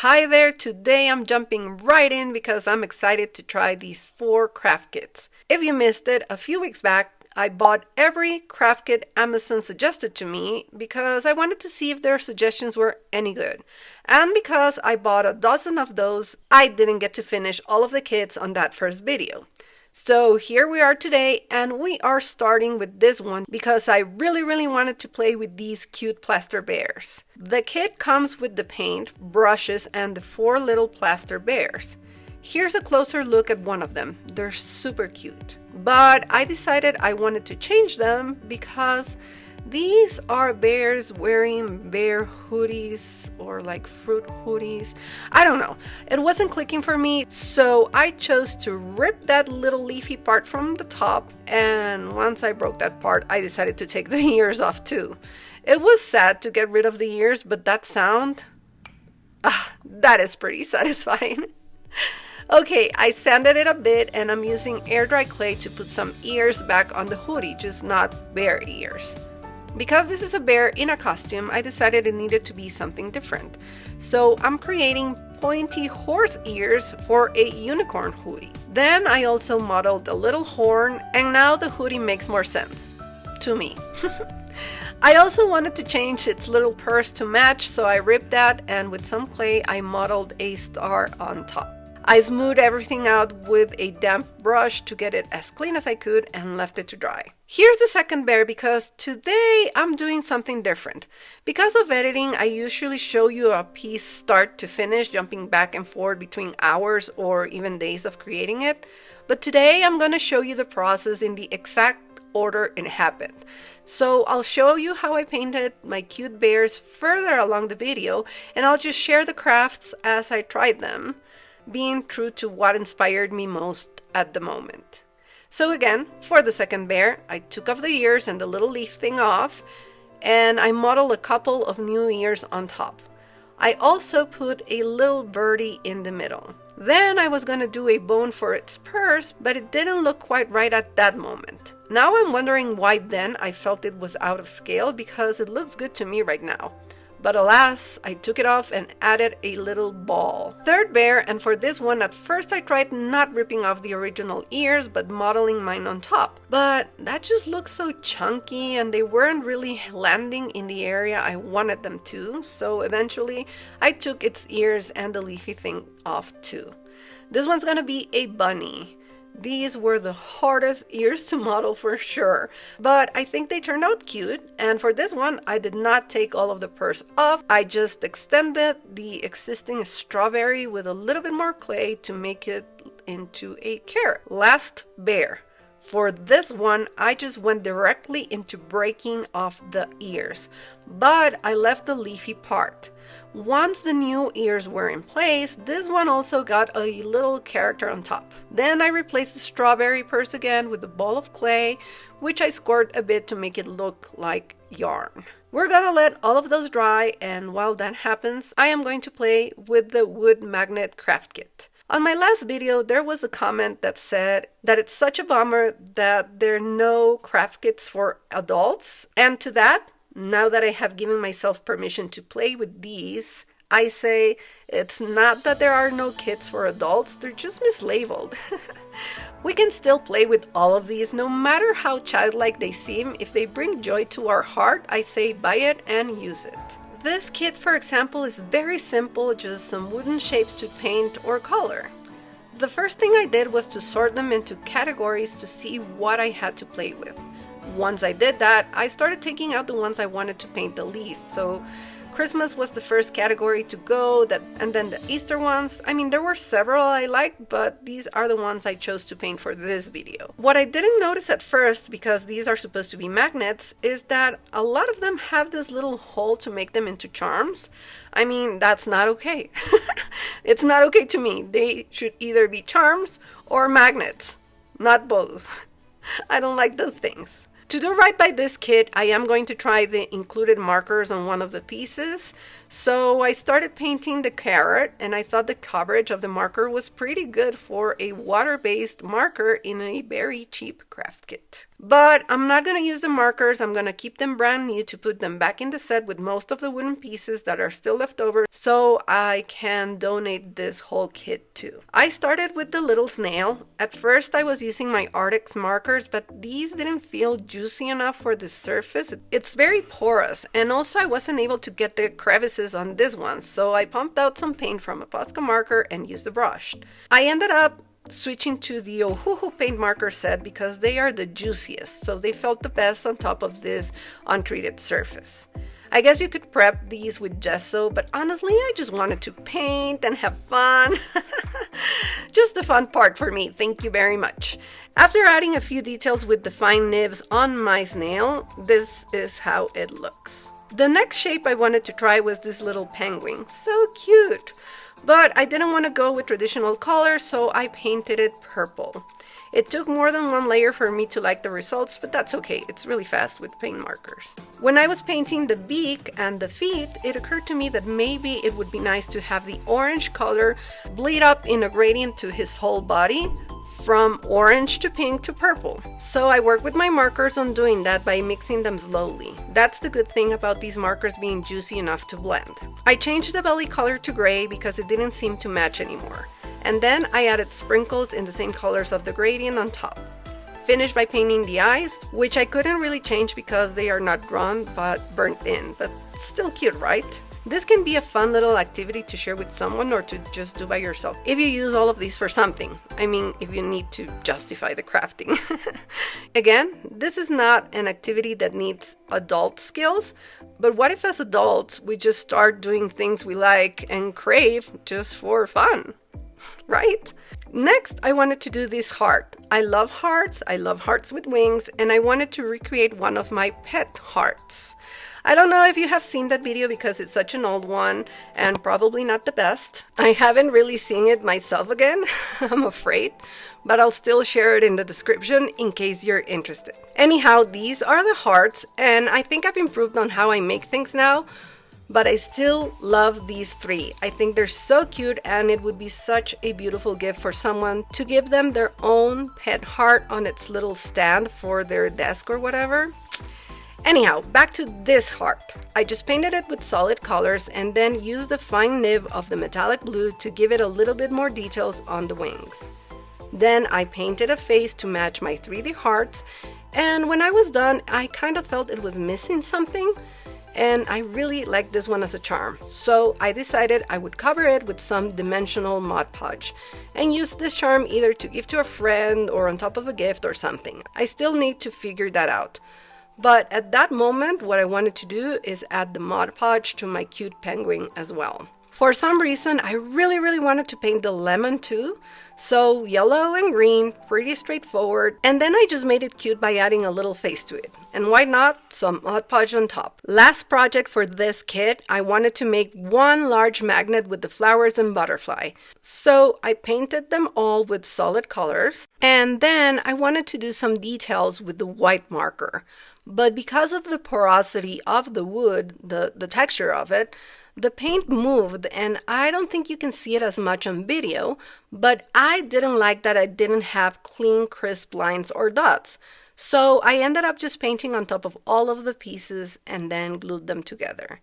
Hi there, today I'm jumping right in because I'm excited to try these 4 craft kits. If you missed it, a few weeks back I bought every craft kit Amazon suggested to me because I wanted to see if their suggestions were any good. And because I bought a dozen of those, I didn't get to finish all of the kits on that first video. So here we are today, and we are starting with this one because I really wanted to play with these cute plaster bears. The kit comes with the paint, brushes, and the 4 little plaster bears. Here's a closer look at one of them. They're super cute. But I decided I wanted to change them because these are bears wearing bear hoodies or like fruit hoodies. I don't know. It wasn't clicking for me, so I chose to rip that little leafy part from the top, and once I broke that part, I decided to take the ears off too. It was sad to get rid of the ears, but that sound, that is pretty satisfying. Okay, I sanded it a bit and I'm using air dry clay to put some ears back on the hoodie, just not bear ears. Because this is a bear in a costume, I decided it needed to be something different. So I'm creating pointy horse ears for a unicorn hoodie. Then I also modeled a little horn, and now the hoodie makes more sense. To me. I also wanted to change its little purse to match, so I ripped that, and with some clay I modeled a star on top. I smoothed everything out with a damp brush to get it as clean as I could and left it to dry. Here's the second bear because today I'm doing something different. Because of editing, I usually show you a piece start to finish, jumping back and forth between hours or even days of creating it. But today I'm going to show you the process in the exact order it happened. So I'll show you how I painted my cute bears further along the video, and I'll just share the crafts as I tried them, being true to what inspired me most at the moment. So again, for the second bear, I took off the ears and the little leaf thing off, and I modeled a couple of new ears on top. I also put a little birdie in the middle. Then I was gonna do a bone for its purse, but it didn't look quite right at that moment. Now I'm wondering why then I felt it was out of scale, because it looks good to me right now. But alas, I took it off and added a little ball. Third bear, and for this one, at first I tried not ripping off the original ears, but modeling mine on top. But that just looked so chunky, and they weren't really landing in the area I wanted them to, so eventually I took its ears and the leafy thing off too. This one's gonna be a bunny. These were the hardest ears to model for sure, but I think they turned out cute. And for this one, I did not take all of the purse off. I just extended the existing strawberry with a little bit more clay to make it into a carrot. Last bear. For this one, I just went directly into breaking off the ears, but I left the leafy part. Once the new ears were in place, this one also got a little character on top. Then I replaced the strawberry purse again with a ball of clay, which I scored a bit to make it look like yarn. We're gonna let all of those dry, and while that happens, I am going to play with the wood magnet craft kit. On my last video, there was a comment that said that it's such a bummer that there are no craft kits for adults. And to that, now that I have given myself permission to play with these, I say it's not that there are no kits for adults, they're just mislabeled. We can still play with all of these, no matter how childlike they seem. If they bring joy to our heart, I say buy it and use it. This kit, for example, is very simple, just some wooden shapes to paint or color. The first thing I did was to sort them into categories to see what I had to play with. Once I did that, I started taking out the ones I wanted to paint the least. So Christmas was the first category to go, and then the Easter ones. I mean, there were several I liked, but these are the ones I chose to paint for this video. What I didn't notice at first, because these are supposed to be magnets, is that a lot of them have this little hole to make them into charms. I mean, that's not okay. It's not okay to me. They should either be charms or magnets, not both. I don't like those things. To do right by this kit, I am going to try the included markers on one of the pieces. So I started painting the carrot, and I thought the coverage of the marker was pretty good for a water-based marker in a very cheap craft kit. But I'm not going to use the markers. I'm going to keep them brand new to put them back in the set with most of the wooden pieces that are still left over so I can donate this whole kit too. I started with the little snail. At first I was using my Arctic markers, but these didn't feel juicy enough for the surface. It's very porous, and also I wasn't able to get the crevices on this one, so I pumped out some paint from a Posca marker and used the brush. I ended up switching to the Ohuhu paint marker set because they are the juiciest, so they felt the best on top of this untreated surface. I guess you could prep these with gesso, but honestly I just wanted to paint and have fun. Just the fun part for me, thank you very much. After adding a few details with the fine nibs on my snail, this is how it looks. The next shape I wanted to try was this little penguin, so cute. But I didn't want to go with traditional colors, so I painted it purple. It took more than one layer for me to like the results, but that's okay, it's really fast with paint markers. When I was painting the beak and the feet, it occurred to me that maybe it would be nice to have the orange color bleed up in a gradient to his whole body, from orange to pink to purple. So I worked with my markers on doing that by mixing them slowly. That's the good thing about these markers being juicy enough to blend. I changed the belly color to gray because it didn't seem to match anymore. And then I added sprinkles in the same colors of the gradient on top. Finished by painting the eyes, which I couldn't really change because they are not drawn but burnt in, but still cute, right? This can be a fun little activity to share with someone or to just do by yourself if you use all of these for something. I mean, if you need to justify the crafting. Again, this is not an activity that needs adult skills, but what if as adults we just start doing things we like and crave just for fun? Right? Next, I wanted to do this heart. I love hearts with wings, and I wanted to recreate one of my pet hearts. I don't know if you have seen that video because it's such an old one and probably not the best. I haven't really seen it myself again, I'm afraid, but I'll still share it in the description in case you're interested. Anyhow, these are the hearts, and I think I've improved on how I make things now, but I still love these three. I think they're so cute, and it would be such a beautiful gift for someone to give them their own pet heart on its little stand for their desk or whatever. Anyhow, back to this heart. I just painted it with solid colors and then used the fine nib of the metallic blue to give it a little bit more details on the wings. Then I painted a face to match my 3D hearts, and when I was done, I kind of felt it was missing something, and I really liked this one as a charm. So I decided I would cover it with some dimensional Mod Podge and use this charm either to give to a friend or on top of a gift or something. I still need to figure that out. But at that moment, what I wanted to do is add the Mod Podge to my cute penguin as well. For some reason, I really wanted to paint the lemon too. So yellow and green, pretty straightforward. And then I just made it cute by adding a little face to it. And why not? Some Mod Podge on top. Last project for this kit, I wanted to make one large magnet with the flowers and butterfly. So I painted them all with solid colors. And then I wanted to do some details with the white marker. But because of the porosity of the wood, the texture of it, the paint moved, and I don't think you can see it as much on video, but I didn't like that I didn't have clean, crisp lines or dots. So I ended up just painting on top of all of the pieces and then glued them together.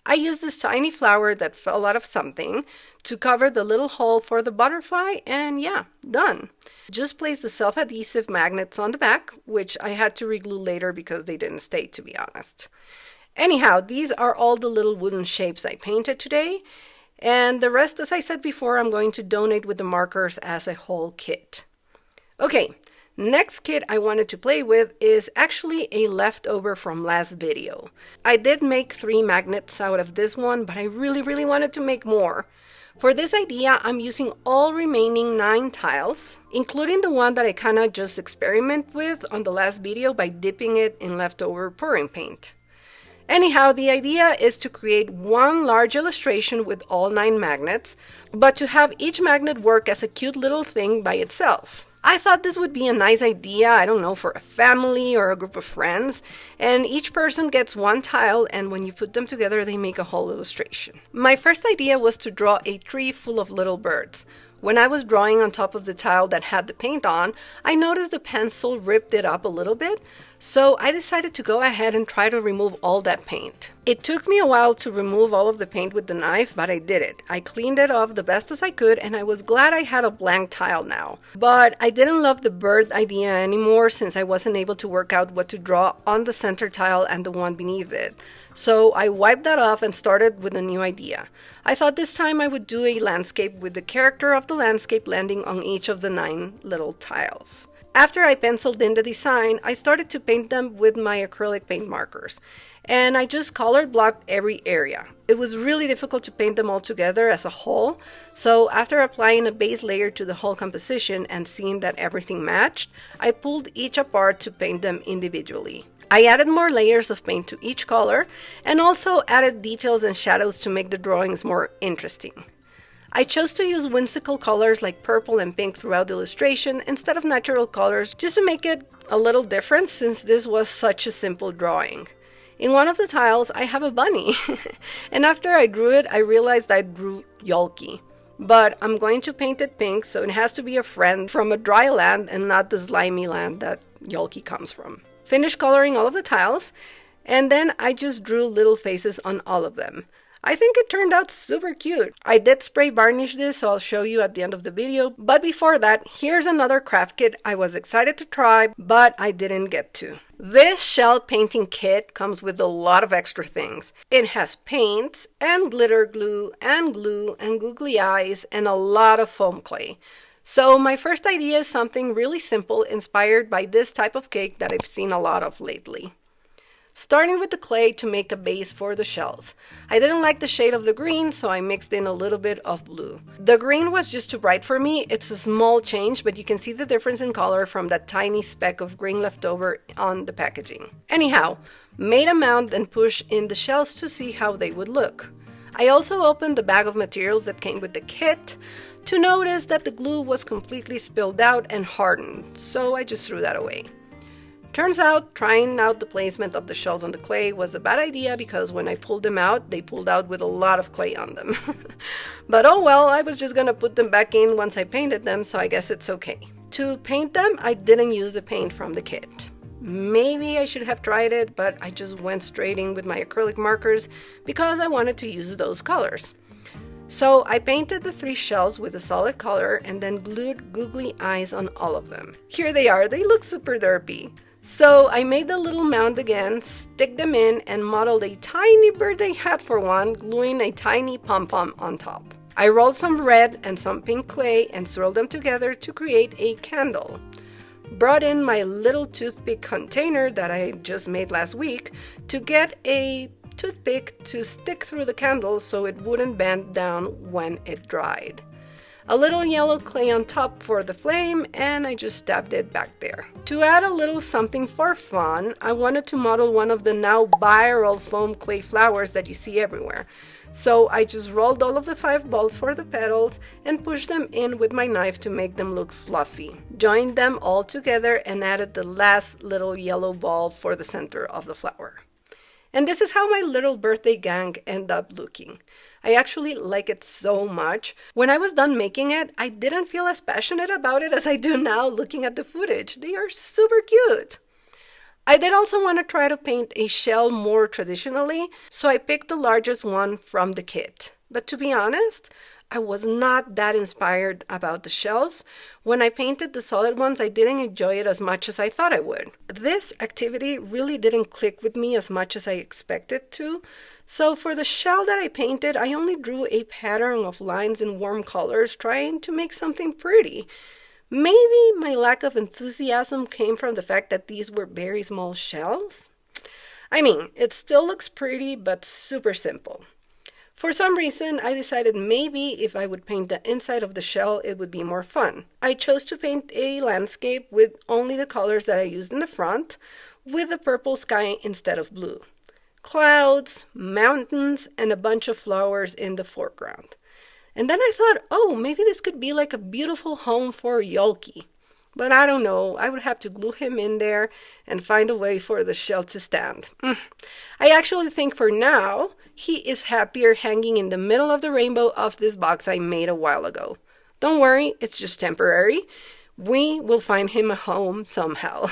I used this tiny flower that fell out of something to cover the little hole for the butterfly, and yeah, done. Just place the self-adhesive magnets on the back, which I had to reglue later because they didn't stay, to be honest. Anyhow, these are all the little wooden shapes I painted today, and the rest, as I said before, I'm going to donate with the markers as a whole kit. Okay, next kit I wanted to play with is actually a leftover from last video. I did make 3 magnets out of this one, but I really wanted to make more. For this idea, I'm using all remaining 9 tiles, including the one that I kind of just experimented with on the last video by dipping it in leftover pouring paint. Anyhow, the idea is to create one large illustration with all 9 magnets, but to have each magnet work as a cute little thing by itself. I thought this would be a nice idea, I don't know, for a family or a group of friends, and each person gets 1 tile, and when you put them together, they make a whole illustration. My first idea was to draw a tree full of little birds. When I was drawing on top of the tile that had the paint on, I noticed the pencil ripped it up a little bit, so I decided to go ahead and try to remove all that paint. It took me a while to remove all of the paint with the knife, but I did it. I cleaned it off the best as I could, and I was glad I had a blank tile now. But I didn't love the bird idea anymore since I wasn't able to work out what to draw on the center tile and the one beneath it. So I wiped that off and started with a new idea. I thought this time I would do a landscape with the character of the landscape landing on each of the 9 little tiles. After I penciled in the design, I started to paint them with my acrylic paint markers, and I just colored blocked every area. It was really difficult to paint them all together as a whole, so after applying a base layer to the whole composition and seeing that everything matched, I pulled each apart to paint them individually. I added more layers of paint to each color and also added details and shadows to make the drawings more interesting. I chose to use whimsical colors like purple and pink throughout the illustration instead of natural colors just to make it a little different since this was such a simple drawing. In one of the tiles, I have a bunny, and after I drew it, I realized I drew Yolki. But I'm going to paint it pink, so it has to be a friend from a dry land and not the slimy land that Yolki comes from. Finished coloring all of the tiles, and then I just drew little faces on all of them. I think it turned out super cute. I did spray varnish this, so I'll show you at the end of the video. But before that, here's another craft kit I was excited to try, but I didn't get to. This shell painting kit comes with a lot of extra things. It has paints and glitter glue and googly eyes and a lot of foam clay. So my first idea is something really simple inspired by this type of cake that I've seen a lot of lately. Starting with the clay to make a base for the shells. I didn't like the shade of the green, so I mixed in a little bit of blue. The green was just too bright for me. It's a small change, but you can see the difference in color from that tiny speck of green left over on the packaging. Anyhow, made a mound and pushed in the shells to see how they would look. I also opened the bag of materials that came with the kit to notice that the glue was completely spilled out and hardened, so I just threw that away. Turns out, trying out the placement of the shells on the clay was a bad idea because when I pulled them out, they pulled out with a lot of clay on them. But oh well, I was just gonna put them back in once I painted them, so I guess it's okay. To paint them, I didn't use the paint from the kit. Maybe I should have tried it, but I just went straight in with my acrylic markers because I wanted to use those colors. So I painted the 3 shells with a solid color and then glued googly eyes on all of them. Here they are, they look super derpy. So I made the little mound again, stick them in, and modeled a tiny birthday hat for one, gluing a tiny pom-pom on top. I rolled some red and some pink clay and swirled them together to create a candle. Brought in my little toothpick container that I just made last week to get a toothpick to stick through the candle so it wouldn't bend down when it dried. A little yellow clay on top for the flame, and I just stabbed it back there. To add a little something for fun, I wanted to model one of the now viral foam clay flowers that you see everywhere. So I just rolled all of the 5 balls for the petals and pushed them in with my knife to make them look fluffy. Joined them all together and added the last little yellow ball for the center of the flower. And this is how my little birthday gang ended up looking. I actually like it so much. When I was done making it, I didn't feel as passionate about it as I do now looking at the footage. They are super cute. I did also want to try to paint a shell more traditionally, so I picked the largest one from the kit. But to be honest, I was not that inspired about the shells. When I painted the solid ones, I didn't enjoy it as much as I thought I would. This activity really didn't click with me as much as I expected to. So for the shell that I painted, I only drew a pattern of lines in warm colors, trying to make something pretty. Maybe my lack of enthusiasm came from the fact that these were very small shells. I mean, it still looks pretty, but super simple. For some reason, I decided maybe if I would paint the inside of the shell, it would be more fun. I chose to paint a landscape with only the colors that I used in the front, with the purple sky instead of blue. Clouds, mountains, and a bunch of flowers in the foreground. And then I thought, oh, maybe this could be like a beautiful home for Yolki. But I don't know, I would have to glue him in there and find a way for the shell to stand. I actually think for now, he is happier hanging in the middle of the rainbow of this box I made a while ago. Don't worry, it's just temporary. We will find him a home somehow.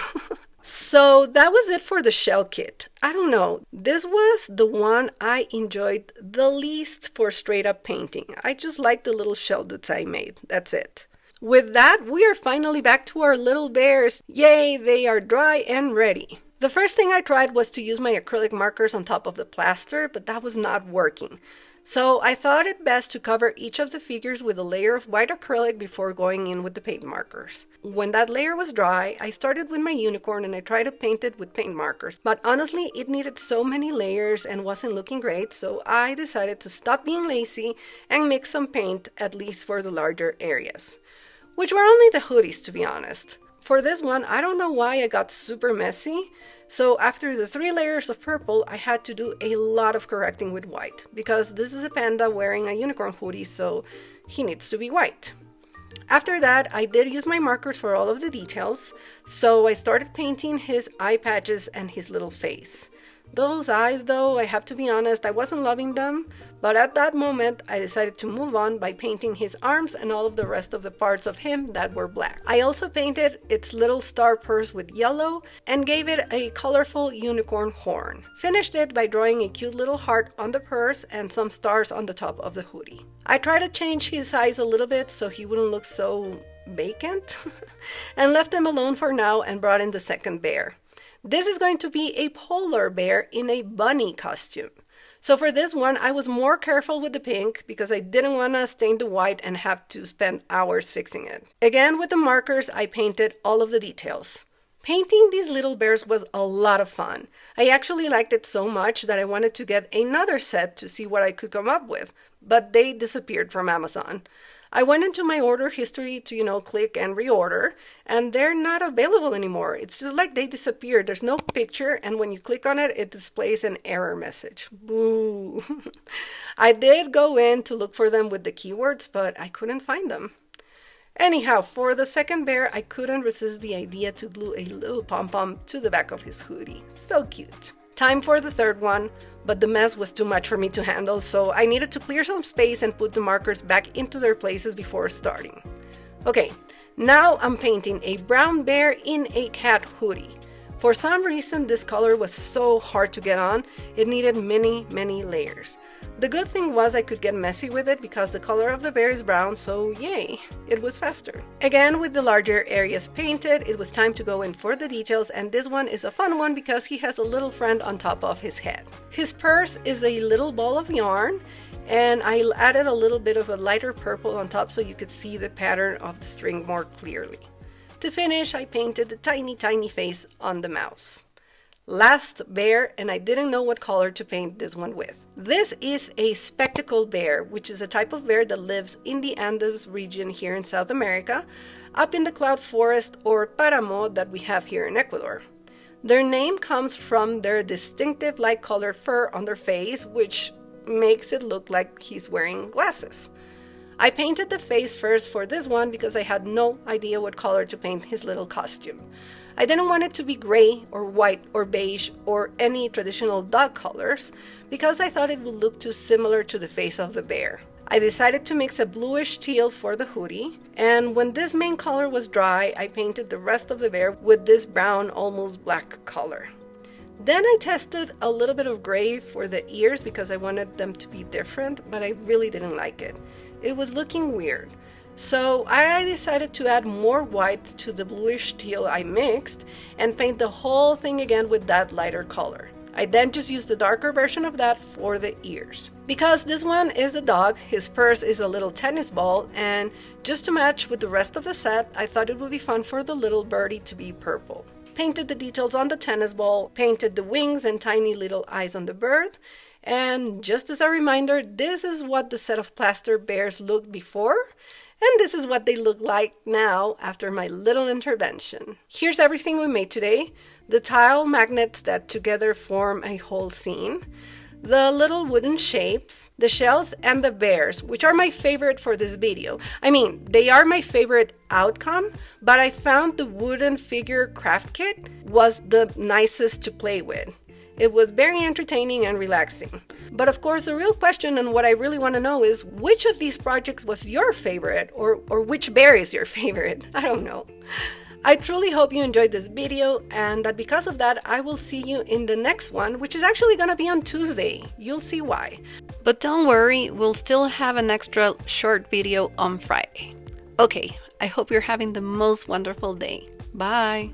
So that was it for the shell kit. I don't know, this was the one I enjoyed the least for straight up painting. I just like the little shell dudes I made, that's it. With that, we are finally back to our little bears. Yay, they are dry and ready. The first thing I tried was to use my acrylic markers on top of the plaster, but that was not working. So I thought it best to cover each of the figures with a layer of white acrylic before going in with the paint markers. When that layer was dry, I started with my unicorn and I tried to paint it with paint markers. But honestly, it needed so many layers and wasn't looking great, so I decided to stop being lazy and mix some paint, at least for the larger areas. Which were only the hoodies, to be honest. For this one, I don't know why I got super messy. So after the 3 layers of purple, I had to do a lot of correcting with white, because this is a panda wearing a unicorn hoodie, so he needs to be white. After that, I did use my markers for all of the details, so I started painting his eye patches and his little face. Those eyes, though, I have to be honest, I wasn't loving them, but at that moment, I decided to move on by painting his arms and all of the rest of the parts of him that were black. I also painted its little star purse with yellow and gave it a colorful unicorn horn. Finished it by drawing a cute little heart on the purse and some stars on the top of the hoodie. I tried to change his eyes a little bit so he wouldn't look so vacant and left him alone for now and brought in the second bear. This is going to be a polar bear in a bunny costume. So for this one, I was more careful with the pink because I didn't want to stain the white and have to spend hours fixing it. Again, with the markers, I painted all of the details. Painting these little bears was a lot of fun. I actually liked it so much that I wanted to get another set to see what I could come up with, but they disappeared from Amazon. I went into my order history to, click and reorder, and they're not available anymore. It's just like they disappeared. There's no picture, and when you click on it, it displays an error message. Boo! I did go in to look for them with the keywords, but I couldn't find them. Anyhow, for the second bear, I couldn't resist the idea to glue a little pom-pom to the back of his hoodie. So cute. Time for the third one, but the mess was too much for me to handle, so I needed to clear some space and put the markers back into their places before starting. Okay, now I'm painting a brown bear in a cat hoodie. For some reason, this color was so hard to get on, it needed many layers. The good thing was I could get messy with it because the color of the bear is brown, so yay, it was faster. Again, with the larger areas painted, it was time to go in for the details, and this one is a fun one because he has a little friend on top of his head. His purse is a little ball of yarn, and I added a little bit of a lighter purple on top so you could see the pattern of the string more clearly. To finish, I painted the tiny face on the mouse. Last bear, and I didn't know what color to paint this one with. This is a spectacled bear, which is a type of bear that lives in the Andes region here in South America, up in the cloud forest or páramo that we have here in Ecuador. Their name comes from their distinctive light-colored fur on their face, which makes it look like he's wearing glasses. I painted the face first for this one because I had no idea what color to paint his little costume. I didn't want it to be gray or white or beige or any traditional dog colors because I thought it would look too similar to the face of the bear. I decided to mix a bluish teal for the hoodie, and when this main color was dry, I painted the rest of the bear with this brown, almost black color. Then I tested a little bit of gray for the ears because I wanted them to be different, but I really didn't like it. It was looking weird. So I decided to add more white to the bluish teal I mixed and paint the whole thing again with that lighter color. I then just used the darker version of that for the ears. Because this one is a dog, his purse is a little tennis ball, and just to match with the rest of the set, I thought it would be fun for the little birdie to be purple. Painted the details on the tennis ball, painted the wings and tiny little eyes on the bird, and just as a reminder, this is what the set of plaster bears looked before, and this is what they look like now after my little intervention. Here's everything we made today. The tile magnets that together form a whole scene, the little wooden shapes, the shells, and the bears, which are my favorite for this video. I mean, they are my favorite outcome, but I found the wooden figure craft kit was the nicest to play with. It was very entertaining and relaxing. But of course, the real question and what I really want to know is which of these projects was your favorite, or which bear is your favorite? I don't know. I truly hope you enjoyed this video and that because of that, I will see you in the next one, which is actually going to be on Tuesday. You'll see why. But don't worry, we'll still have an extra short video on Friday. Okay, I hope you're having the most wonderful day. Bye.